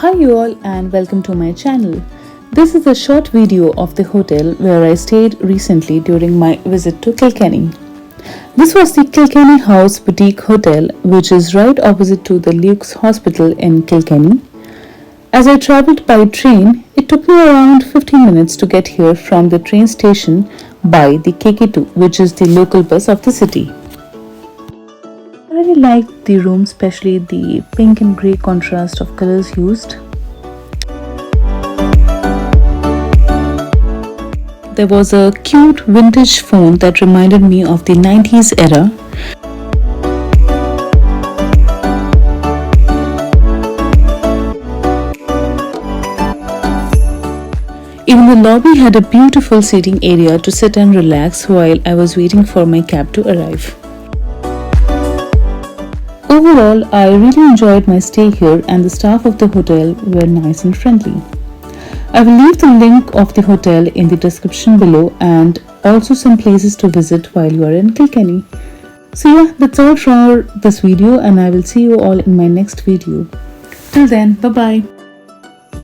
Hi you all and welcome to my channel. This is a short video of the hotel where I stayed recently during my visit to Kilkenny. This was the Kilkenny House Boutique Hotel, which is right opposite to the Luke's Hospital in Kilkenny. As I travelled by train, it took me around 15 minutes to get here from the train station by the KK2, which is the local bus of the city. I really liked the room, especially the pink and grey contrast of colors used. There was a cute vintage phone that reminded me of the 90s era. Even the lobby had a beautiful seating area to sit and relax while I was waiting for my cab to arrive. Overall, I really enjoyed my stay here and the staff of the hotel were nice and friendly. I will leave the link of the hotel in the description below and also some places to visit while you are in Kilkenny. So yeah, that's all for this video and I will see you all in my next video. Till then, bye bye.